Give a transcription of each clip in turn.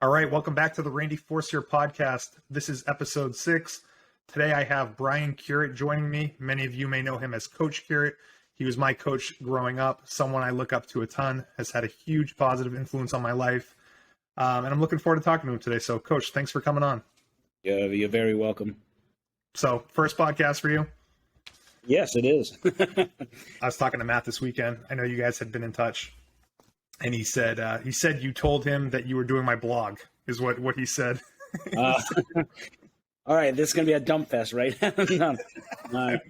All right, welcome back to the Randy Forcier podcast. This is episode 6. Today I have Brian Curit joining me. Many of you may know him as Coach Curit. He was my coach growing up, someone I look up to a ton, has had a huge positive influence on my life. And I'm looking forward to talking to him today. So, Coach, thanks for coming on. Yeah, you're very welcome. So, first podcast for you? Yes, it is. I was talking to Matt this weekend. I know you guys had been in touch. And he said you told him that you were doing my blog, is what he said. All right, this is gonna be a dump fest, right? No,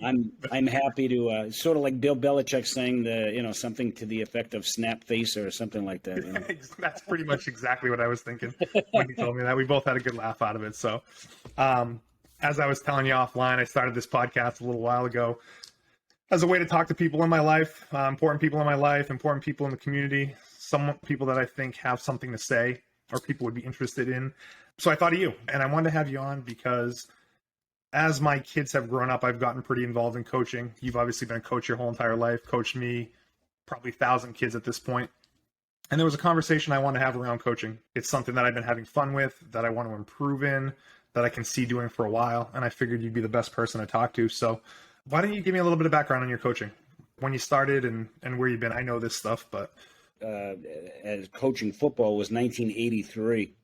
I'm happy to sort of like Bill Belichick saying something to the effect of snap face or something like that. You know? That's pretty much exactly what I was thinking when he told me that. We both had a good laugh out of it. So, as I was telling you offline, I started this podcast a little while ago as a way to talk to people in my life, important people in my life, important people in the community. Some people that I think have something to say or people would be interested in. So I thought of you, and I wanted to have you on because as my kids have grown up, I've gotten pretty involved in coaching. You've obviously been a coach your whole entire life, coached me, probably 1,000 kids at this point. And there was a conversation I want to have around coaching. It's something that I've been having fun with, that I want to improve in, that I can see doing for a while. And I figured you'd be the best person to talk to. So why don't you give me a little bit of background on your coaching, when you started and where you've been? I know this stuff, but... as coaching football was 1983.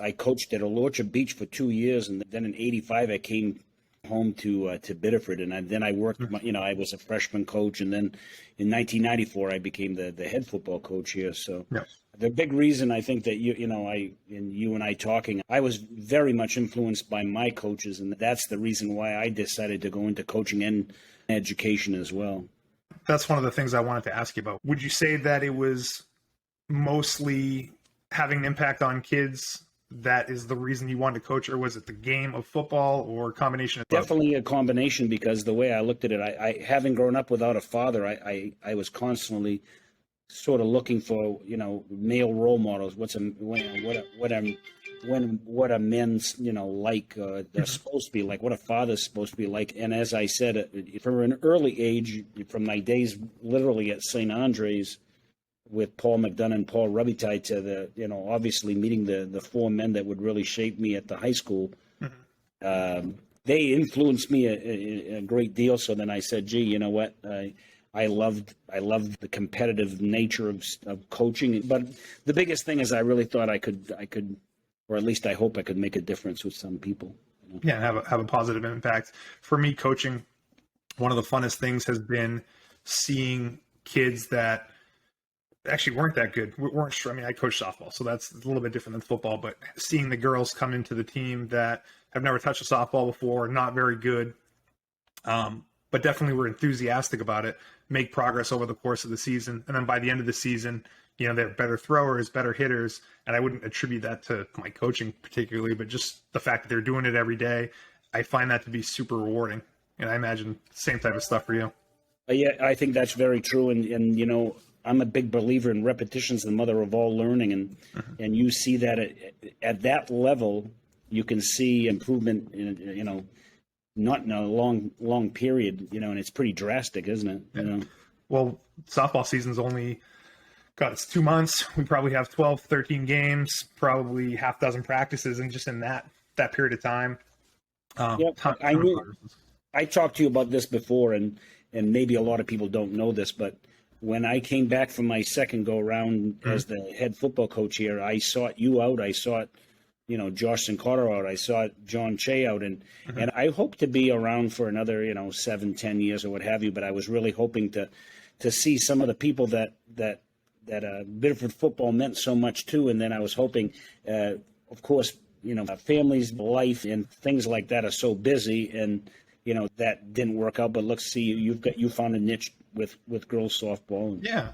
I coached at Orchard Beach for 2 years, and then in '85 I came home to Biddeford, and then I worked. I was a freshman coach, and then in 1994 I became the head football coach here. So the big reason I think that you and I talking, I was very much influenced by my coaches, and that's the reason why I decided to go into coaching and education as well. That's one of the things I wanted to ask you about. Would you say that it was mostly having an impact on kids that is the reason you wanted to coach, or was it the game of football, or a combination of both? Definitely a combination, because the way I looked at it, I having grown up without a father, I was constantly sort of looking for, male role models. What a men's, like they're supposed to be like, what a father's supposed to be like. And as I said, from an early age, from my days literally at St. Andre's with Paul McDonough and Paul Robitaille to the, obviously meeting the four men that would really shape me at the high school, they influenced me a great deal. So then I said, gee, you know what? I loved the competitive nature of coaching. But the biggest thing is I really thought I could, or at least I hope I could make a difference with some people. Yeah, and have a positive impact. For me, coaching, one of the funnest things has been seeing kids that actually weren't that good. I coach softball, so that's a little bit different than football, but seeing the girls come into the team that have never touched a softball before, not very good, but definitely were enthusiastic about it, make progress over the course of the season. And then by the end of the season, they're better throwers, better hitters. And I wouldn't attribute that to my coaching particularly, but just the fact that they're doing it every day. I find that to be super rewarding. And I imagine same type of stuff for you. Yeah, I think that's very true. And I'm a big believer in repetition's the mother of all learning. And you see that at that level, you can see improvement, not in a long period, and it's pretty drastic, isn't it? Yeah. Well, softball season's only, it's 2 months. We probably have 12, 13 games, probably half dozen practices, and just in that period of time. I talked to you about this before, and maybe a lot of people don't know this, but when I came back from my second go around as the head football coach here, I sought you out. I sought Josh Sincotter out. I saw John Che out, and I hope to be around for another, 7-10 years or what have you. But I was really hoping to see some of the people that Biddeford football meant so much to. And then I was hoping, of course, families, life, and things like that are so busy, and that didn't work out. But look, see, you found a niche with girls softball. Yeah,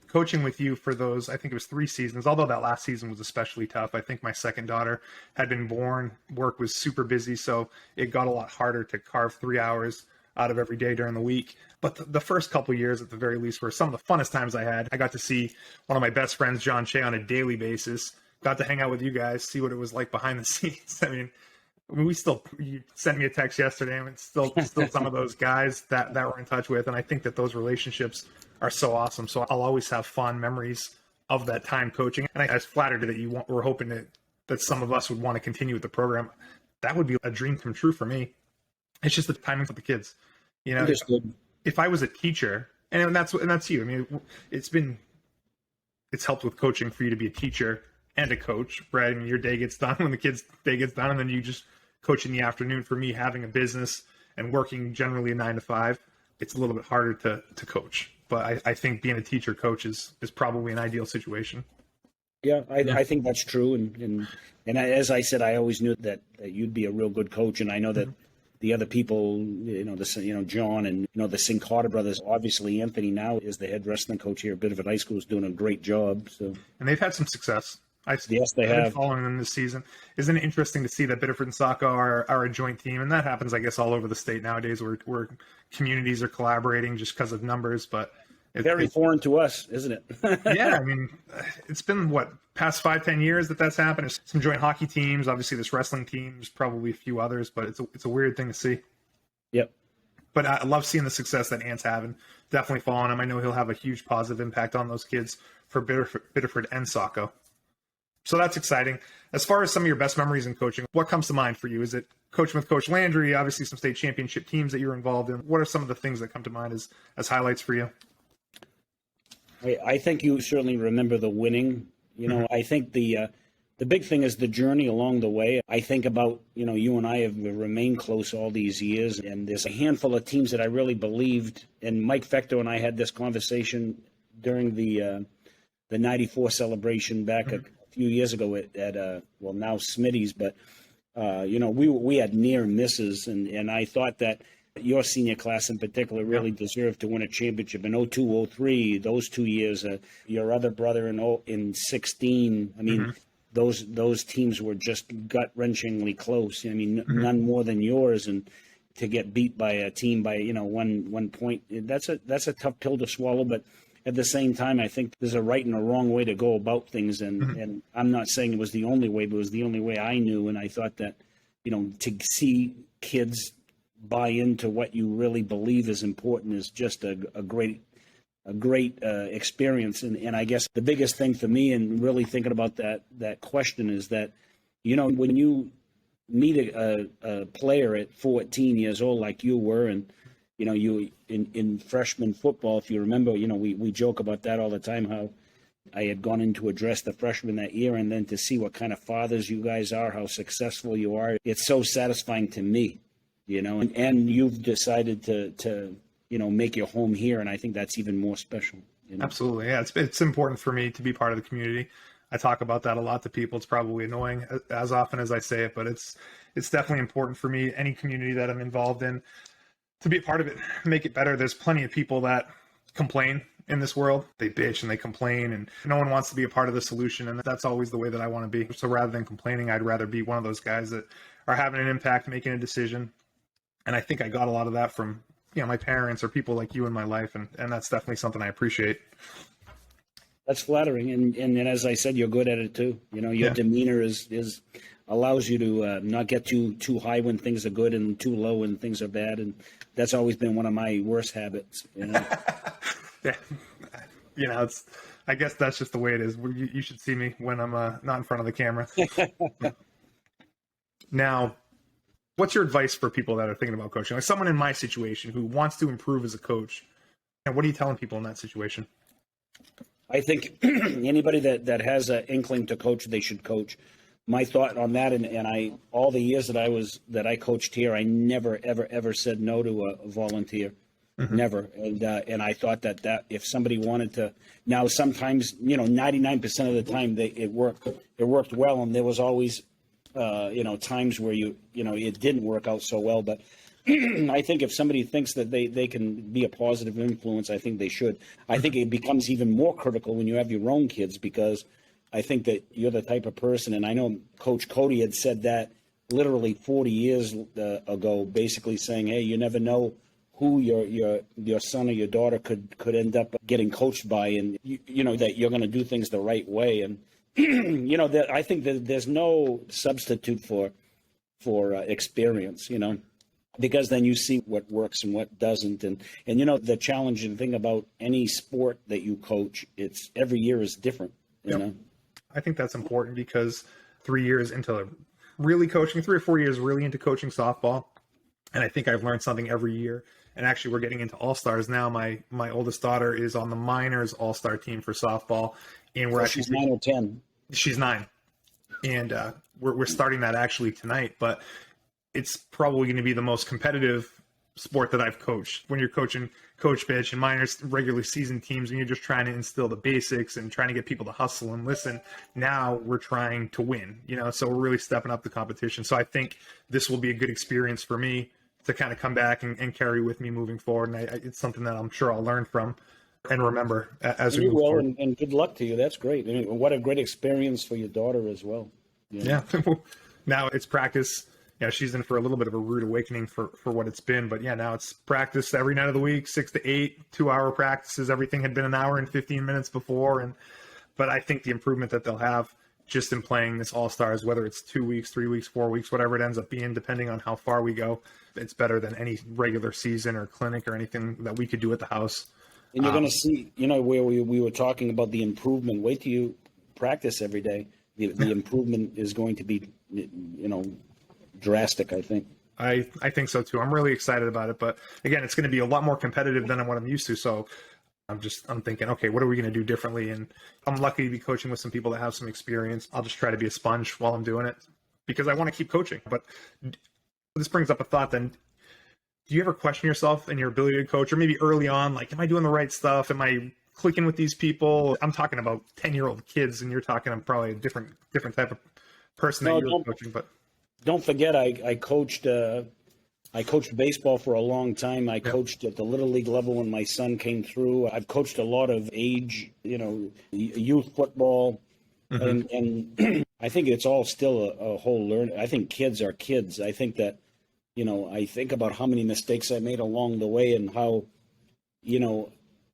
coaching with you for those, I think it was 3 seasons, although that last season was especially tough. I think my second daughter had been born, work was super busy, so it got a lot harder to carve 3 hours out of every day during the week. But the first couple of years, at the very least, were some of the funnest times I had. I got to see one of my best friends, John Che, on a daily basis, got to hang out with you guys, see what it was like behind the scenes. You sent me a text yesterday, and it's still some of those guys that we're in touch with. And I think that those relationships are so awesome. So I'll always have fond memories of that time coaching. And I was flattered that were hoping that some of us would want to continue with the program. That would be a dream come true for me. It's just the timing with the kids. You know, if I was a teacher, and that's you. I mean, it's helped with coaching for you to be a teacher and a coach, right? I mean, your day gets done when the kids' day gets done, and then you just coach in the afternoon. For me, having a business and working generally a 9 to 5, it's a little bit harder to coach. But I think being a teacher coach is probably an ideal situation. Yeah, I think that's true. And as I said, I always knew that you'd be a real good coach. And I know that the other people, John and, the St. Carter brothers, obviously Anthony now is the head wrestling coach here at Biddeford High School, is doing a great job. So, and they've had some success. Yes, they have. Been following them this season. Isn't it interesting to see that Biddeford and Saco are a joint team? And that happens, I guess, all over the state nowadays where communities are collaborating just because of numbers. But very foreign to us, isn't it? Yeah, I mean, it's been, past 5-10 years that's happened. There's some joint hockey teams, obviously this wrestling team, there's probably a few others, but it's a weird thing to see. Yep. But I love seeing the success that Ant's having. Definitely following him. I know he'll have a huge positive impact on those kids for Biddeford and Saco. So that's exciting. As far as some of your best memories in coaching, what comes to mind for you? Is it coaching with Coach Landry, obviously some state championship teams that you're involved in? What are some of the things that come to mind as highlights for you? I think you certainly remember the winning. I think the big thing is the journey along the way. I think about, you and I have remained close all these years, and there's a handful of teams that I really believed. And Mike Fector and I had this conversation during the 94 celebration back a few years ago at now Smitty's, but we had near misses, and I thought that your senior class in particular really deserved to win a championship in 02, 03, those 2 years. Your other brother in 16. I mean, those teams were just gut-wrenchingly close. I mean, none more than yours, and to get beat by a team by 1 point, that's a tough pill to swallow. But at the same time, I think there's a right and a wrong way to go about things, and I'm not saying it was the only way, but it was the only way I knew. And I thought that to see kids buy into what you really believe is important is just a great experience. And I guess the biggest thing for me, and really thinking about that question, is that when you meet a player at 14 years old like you were, and you in freshman football, if you remember, we joke about that all the time, how I had gone in to address the freshmen that year, and then to see what kind of fathers you guys are, how successful you are, it's so satisfying to me. And you've decided to make your home here, and I think that's even more special. Absolutely, yeah. It's important for me to be part of the community. I talk about that a lot to people. It's probably annoying as often as I say it, but it's definitely important for me, any community that I'm involved in, to be a part of it, make it better. There's plenty of people that complain in this world. They bitch and they complain, and no one wants to be a part of the solution, and that's always the way that I want to be. So rather than complaining, I'd rather be one of those guys that are having an impact, making a decision. And I think I got a lot of that from, my parents or people like you in my life. And that's definitely something I appreciate. That's flattering. And as I said, you're good at it too. Your demeanor is allows you to not get too high when things are good and too low when things are bad. And that's always been one of my worst habits. Yeah. I guess that's just the way it is. You should see me when I'm not in front of the camera. Now, what's your advice for people that are thinking about coaching? Like someone in my situation who wants to improve as a coach, and what are you telling people in that situation? I think anybody that has an inkling to coach, they should coach. My thought on that, and I all the years that I coached here, I never ever said no to a volunteer, never. And I thought that if somebody wanted to, now sometimes 99% of the time it worked well, and there was always times where it didn't work out so well. But I think if somebody thinks that they can be a positive influence, I think they should. I think it becomes even more critical when you have your own kids, because I think that you're the type of person, and I know Coach Cody had said that literally 40 years ago, basically saying, hey, you never know who your son or your daughter could end up getting coached by, and that you're going to do things the right way. And I think that there's no substitute for experience. because then you see what works and what doesn't. And the challenging thing about any sport that you coach, it's every year is different, you know? I think that's important because 3 years into really coaching, 3 or 4 years really into coaching softball, and I think I've learned something every year. And actually, we're getting into all-stars now. My oldest daughter is on the minors all-star team for softball, and She's 9 or 10. She's 9, and we're starting that actually tonight. But it's probably going to be the most competitive sport that I've coached. When you're coaching coach pitch and minors, regular season teams, and you're just trying to instill the basics and trying to get people to hustle and listen. Now we're trying to win, so we're really stepping up the competition. So I think this will be a good experience for me to kind of come back and carry with me moving forward. And it's something that I'm sure I'll learn from and remember as we move forward. And good luck to you. That's great. I mean, what a great experience for your daughter as well. Yeah. Now it's practice. She's in for a little bit of a rude awakening for what it's been. But now it's practice every night of the week, 6 to 8, 2-hour practices. Everything had been an hour and 15 minutes before. But I think the improvement that they'll have just in playing this All-Stars, whether it's 2 weeks, 3 weeks, 4 weeks, whatever it ends up being, depending on how far we go, it's better than any regular season or clinic or anything that we could do at the house. And you're going to see, where we were talking about the improvement. Wait till you practice every day. The improvement is going to be, drastic, I think. I think so too. I'm really excited about it. But again, it's going to be a lot more competitive than what I'm used to. So I'm thinking, okay, what are we going to do differently? And I'm lucky to be coaching with some people that have some experience. I'll just try to be a sponge while I'm doing it because I want to keep coaching. But this brings up a thought then. Do you ever question yourself and your ability to coach, or maybe early on, like, am I doing the right stuff? Am I clicking with these people? I'm talking about 10-year-old kids, and you're talking I'm probably a different type of person that you're coaching. But don't forget, I coached baseball for a long time. I coached at the Little League level when my son came through. I've coached a lot of age, youth football. Mm-hmm. And I think it's all still a whole learn. I think kids are kids. I think that, I think about how many mistakes I made along the way and how,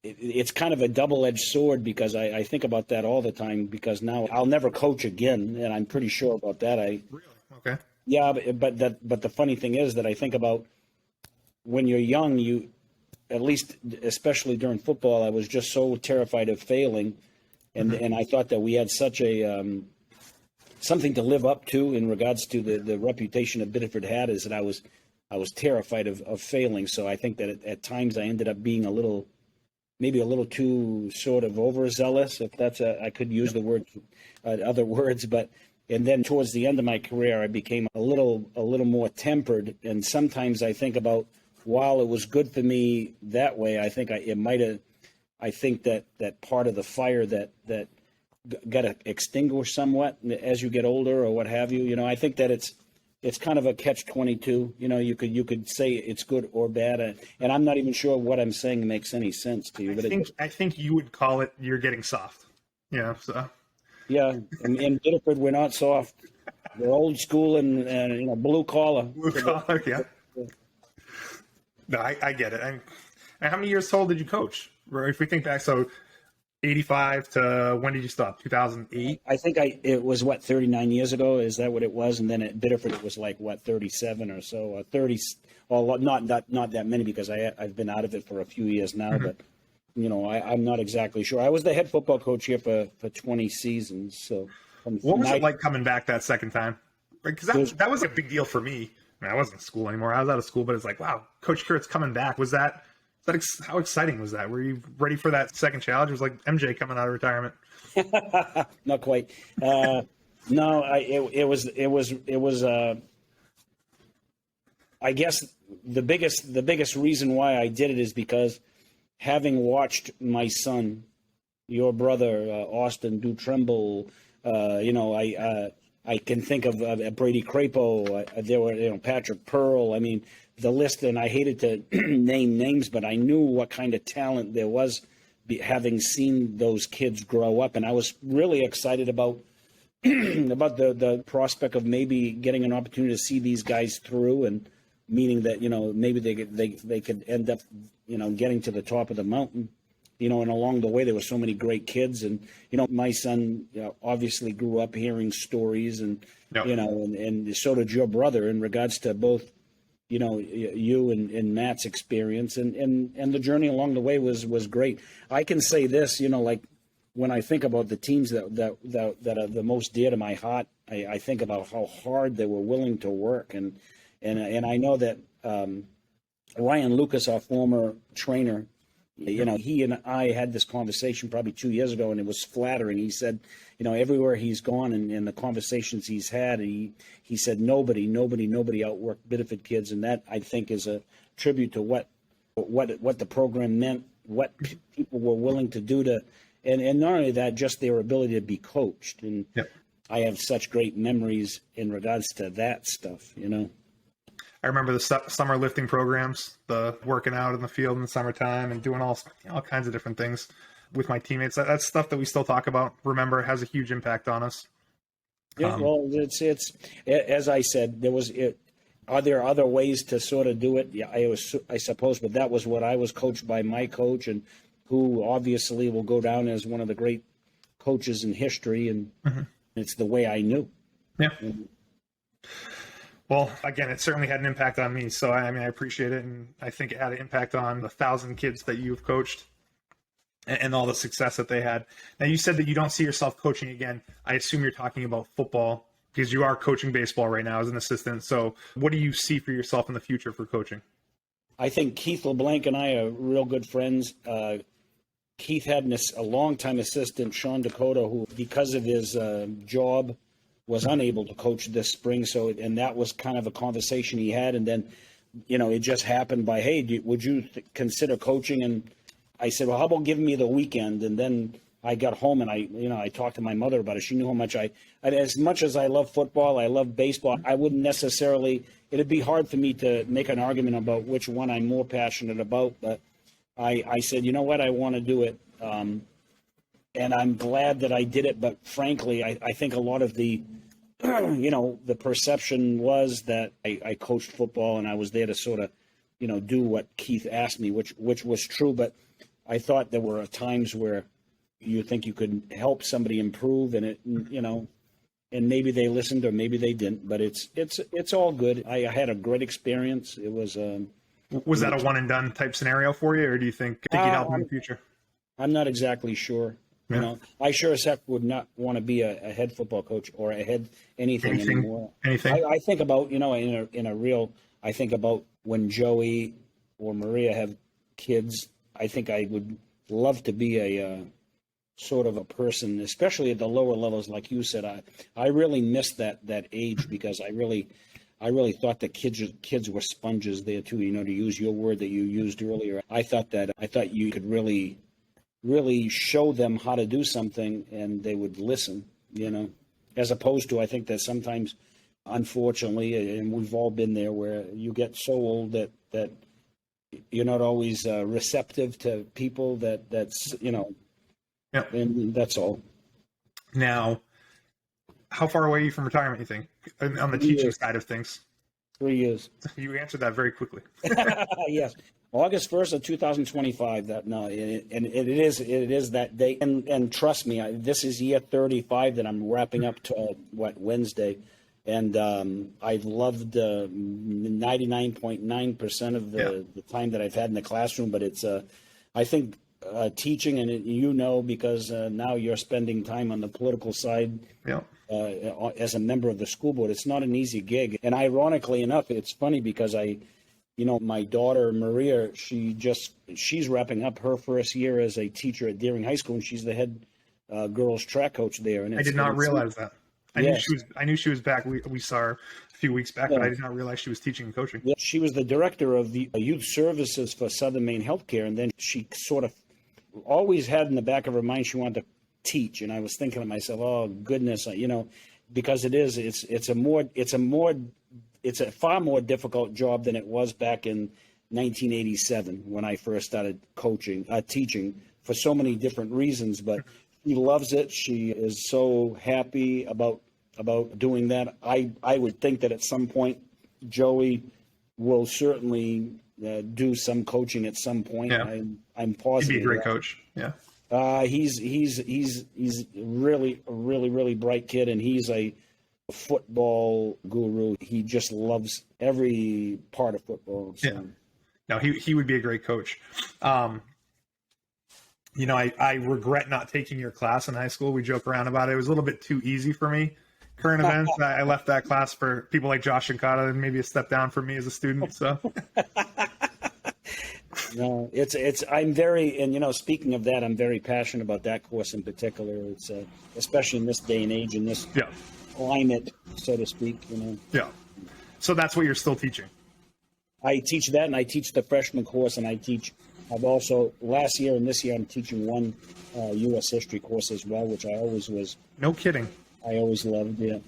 it's kind of a double-edged sword because I think about that all the time because now I'll never coach again, and I'm pretty sure about that. Really? Okay. Yeah, but the funny thing is that I think about when you're young, you, at least especially during football, I was just so terrified of failing, and I thought that we had such a something to live up to in regards to the reputation that Biddeford had, is that I was terrified of failing. So I think that at times I ended up being maybe a little too sort of overzealous, if that's I could use the word, other words, but. And then towards the end of my career, I became a little more tempered. And sometimes I think about, while it was good for me that way, I think I think that part of the fire that got extinguished somewhat as you get older or what have you. I think that it's kind of a catch-22. You could say it's good or bad, and I'm not even sure what I'm saying makes any sense to you. But I think you would call it you're getting soft. So. Yeah, and Biddeford, we're not soft. We're old school and blue collar. Blue collar, yeah. No, I get it. And how many years total did you coach? If we think back, so 85 to when did you stop? 2008? I think it was 39 years ago. Is that what it was? And then at Biddeford, it was 37 or so, or 30. Well, not that many because I've been out of it for a few years now, but. I'm not exactly sure. I was the head football coach here for 20 seasons. So, what was it like coming back that second time? Because that was a big deal for me. I mean, I wasn't in school anymore. I was out of school, but it's like, wow, Coach Curit's coming back. Was that how exciting was that? Were you ready for that second challenge? It was like MJ coming out of retirement. Not quite. No, it was. I guess the biggest reason why I did it is because, having watched my son, your brother, Austin Dutremble, I can think of Brady Crapo. There were, Patrick Pearl. I mean, the list, and I hated to name names, but I knew what kind of talent there was, having seen those kids grow up. And I was really excited about the prospect of maybe getting an opportunity to see these guys through, and meaning that, maybe they could end up, getting to the top of the mountain, and along the way there were so many great kids. And, my son obviously grew up hearing stories, and, and so did your brother, in regards to both, you and Matt's experience, and the journey along the way was great. I can say this, like when I think about the teams that are the most dear to my heart, I think about how hard they were willing to work, and I know that Ryan Lucas, our former trainer, he and I had this conversation probably 2 years ago, and it was flattering. He said, everywhere he's gone and the conversations he's had, he said nobody outworked Biddeford kids, and that I think is a tribute to what the program meant, what people were willing to do to, and not only that, just their ability to be coached. And Yep. I have such great memories in regards to that stuff, I remember the summer lifting programs, the working out in the field in the summertime and doing all kinds of different things with my teammates. That's stuff that we still talk about. Remember, it has a huge impact on us. Yeah, well, it's as I said, are there other ways to sort of do it? Yeah, I suppose, but that was what I was coached by my coach, and who obviously will go down as one of the great coaches in history, and it's the way I knew. Yeah. Well, again, it certainly had an impact on me. So, I appreciate it. And I think it had an impact on the 1,000 kids that you've coached and all the success that they had. Now, you said that you don't see yourself coaching again. I assume you're talking about football because you are coaching baseball right now as an assistant. So what do you see for yourself in the future for coaching? I think Keith LeBlanc and I are real good friends. Keith had a longtime assistant, Sean Dakota, who, because of his job, was unable to coach this spring. And that was kind of a conversation he had. And then, it just happened by, hey, would you consider coaching? And I said, well, how about giving me the weekend? And then I got home and I talked to my mother about it. She knew how much as much as I love football, I love baseball. I wouldn't necessarily, it'd be hard for me to make an argument about which one I'm more passionate about. But I said, you know what, I want to do it. And I'm glad that I did it. But frankly, I think a lot of the, the perception was that I coached football and I was there to sort of, do what Keith asked me, which was true. But I thought there were times where you think you could help somebody improve, and and maybe they listened or maybe they didn't. But it's all good. I had a great experience. It was. Was that a one and done type scenario for you, or do you think you'd help in the future? I'm not exactly sure. Yeah. I sure as heck would not want to be a head football coach or a head anything anymore. Anything. I think about, I think about when Joey or Maria have kids. I think I would love to be a sort of a person, especially at the lower levels, like you said. I really missed that age because I really thought that kids were sponges there too. To use your word that you used earlier, I thought you could really show them how to do something and they would listen, as opposed to, I think that sometimes, unfortunately, and we've all been there, where you get so old that you're not always receptive to people that's. Yeah. And that's all. Now, how far away are you from retirement, you think, on the teaching side of things? 3 years. You answered that very quickly. Yes. August 1st of 2025. And it is that day. And trust me, this is year 35 that I'm wrapping up to Wednesday. And I've loved 99.9% of the time that I've had in the classroom. But it's, I think, teaching, and because now you're spending time on the political side. Yeah. As a member of the school board, it's not an easy gig. And ironically enough, it's funny because my daughter Maria, she's wrapping up her first year as a teacher at Deering High School, and she's the head girls track coach there. And I did not realize that. I knew she was back. We saw her a few weeks back, but I did not realize she was teaching and coaching. Yeah, she was the director of the youth services for Southern Maine Healthcare, and then she sort of always had in the back of her mind she wanted to teach. And I was thinking to myself, oh goodness, because it's a far more difficult job than it was back in 1987 when I first started teaching, for so many different reasons. But she loves it. She is so happy about doing that. I would think that at some point Joey will certainly do some coaching at some point. Yeah. I'm positive. He'd be a great coach. Yeah. He's really, really, really bright kid, and he's a football guru. He just loves every part of football. So. Yeah. No, he would be a great coach. I regret not taking your class in high school. We joke around about it. It was a little bit too easy for me. Current events. I left that class for people like Josh and Kata, and maybe a step down for me as a student. So. No, I'm very, and speaking of that, I'm very passionate about that course in particular. It's especially in this day and age, in this climate, so to speak. Yeah. So that's what you're still teaching. I teach that, and I teach the freshman course, and I've also, last year and this year, I'm teaching one U.S. history course as well, which I always was. No kidding. I always loved, yeah.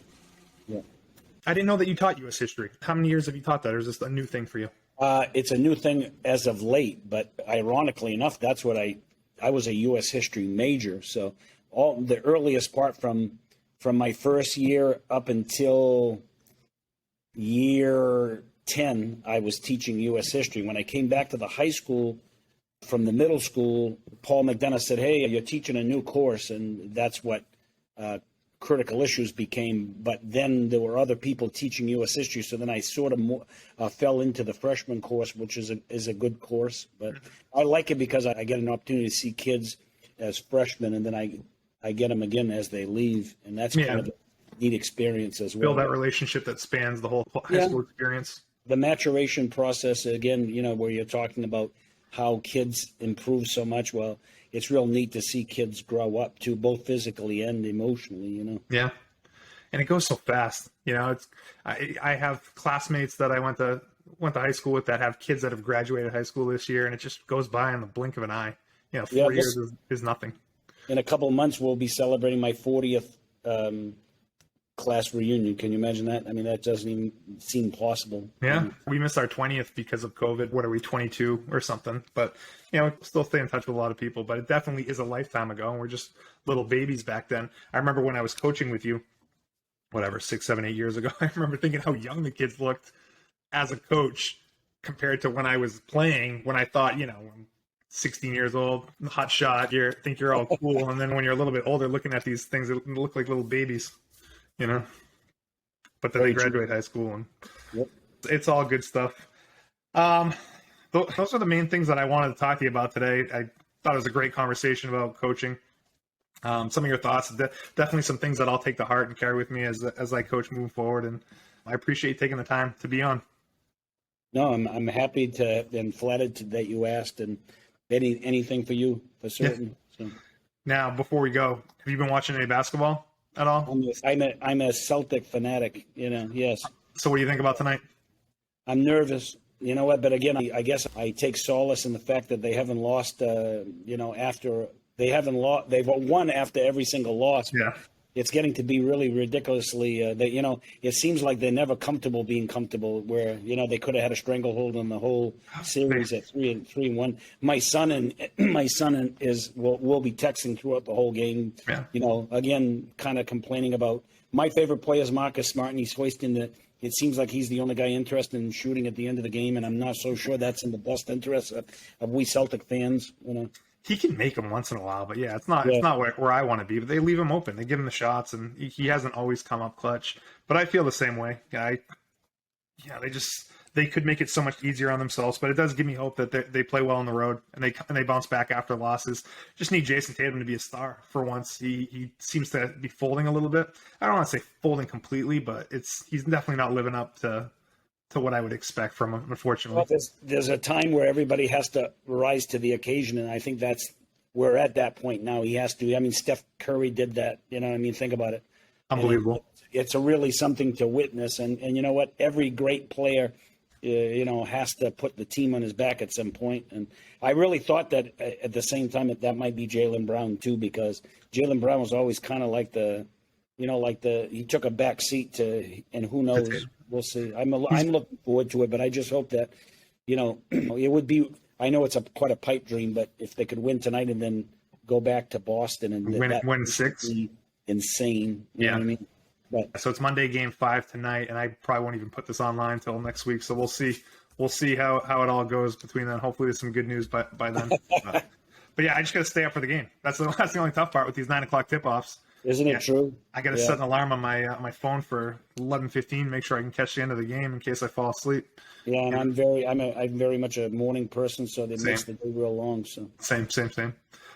I didn't know that you taught U.S. history. How many years have you taught that, or is this a new thing for you? It's a new thing as of late, but ironically enough, that's what I was a U.S. history major. So all the earliest part from my first year up until year 10, I was teaching U.S. history. When I came back to the high school from the middle school, Paul McDonough said, "Hey, you're teaching a new course," and that's what critical issues became. But then there were other people teaching U.S. history, so then I sort of fell into the freshman course, which is a good course. But I like it because I get an opportunity to see kids as freshmen, and then I get them again as they leave, and that's kind of a neat experience as well. Build that relationship that spans the whole high school experience. The maturation process, again, where you're talking about how kids improve so much. Well, it's real neat to see kids grow up too, both physically and emotionally, Yeah. And it goes so fast. I have classmates that I went to high school with that have kids that have graduated high school this year, and it just goes by in the blink of an eye. 4 years is nothing. In a couple of months, we'll be celebrating my 40th class reunion. Can you imagine that? I mean, that doesn't even seem possible. Yeah. We missed our 20th because of COVID. What are we, 22 or something? But, still stay in touch with a lot of people. But it definitely is a lifetime ago, and we're just little babies back then. I remember when I was coaching with you, 6, 7, 8 years ago, I remember thinking how young the kids looked as a coach compared to when I was playing, when I thought, I'm 16 years old, hot shot, think you're all cool. And then when you're a little bit older, looking at these things that look like little babies. But then they graduate high school, and it's all good stuff. Those are the main things that I wanted to talk to you about today. I thought it was a great conversation about coaching. Some of your thoughts, definitely some things that I'll take to heart and carry with me as I coach moving forward. And I appreciate you taking the time to be on. No, I'm happy to and flattered that you asked, and anything for you for certain. Yeah. So. Now, before we go, have you been watching any basketball at all? I'm a Celtic fanatic, yes. So what do you think about tonight? I'm nervous. You know what? But again, I guess I take solace in the fact that they haven't lost, after they haven't lost, they've won after every single loss. Yeah. It's getting to be really ridiculously, it seems like they're never comfortable being comfortable where, they could have had a stranglehold on the whole series at 3-1. My son will be texting throughout the whole game, again, kind of complaining about my favorite player is Marcus Smart, and he's hoisting it seems like he's the only guy interested in shooting at the end of the game. And I'm not so sure that's in the best interest of we Celtic fans, He can make them once in a while, but it's not where I want to be. But they leave him open. They give him the shots, and he hasn't always come up clutch. But I feel the same way. They could make it so much easier on themselves. But it does give me hope that they play well on the road and they bounce back after losses. Just need Jason Tatum to be a star for once. He seems to be folding a little bit. I don't want to say folding completely, but he's definitely not living up to what I would expect from him, unfortunately. Well, there's a time where everybody has to rise to the occasion, and I think we're at that point now. He has to. I mean, Steph Curry did that. Think about it. Unbelievable. It's really something to witness, and you know what? Every great player, has to put the team on his back at some point. And I really thought that at the same time that might be Jaylen Brown too, because Jaylen Brown was always kind of like he took a back seat to, and who knows. We'll see. I'm looking forward to it, but I just hope that, it would be. I know it's quite a pipe dream, but if they could win tonight and then go back to Boston and win 6, insane. You know what I mean? But so it's Monday, Game 5 tonight, and I probably won't even put this online till next week. So we'll see. We'll see how it all goes between then. Hopefully, there's some good news by then. But I just got to stay up for the game. That's the only tough part with these 9:00 tip-offs. Isn't it true? I got to set an alarm on my phone for 11:15. Make sure I can catch the end of the game in case I fall asleep. Yeah, and I'm very much a morning person, so that makes the day real long. So same.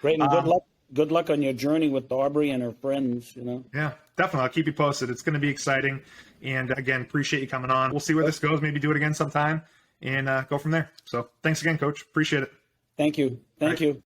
great, and good luck. Good luck on your journey with Aubrey and her friends. Yeah, definitely. I'll keep you posted. It's going to be exciting, and again, appreciate you coming on. We'll see where this goes. Maybe do it again sometime, and go from there. So thanks again, Coach. Appreciate it. Thank you. Thank you.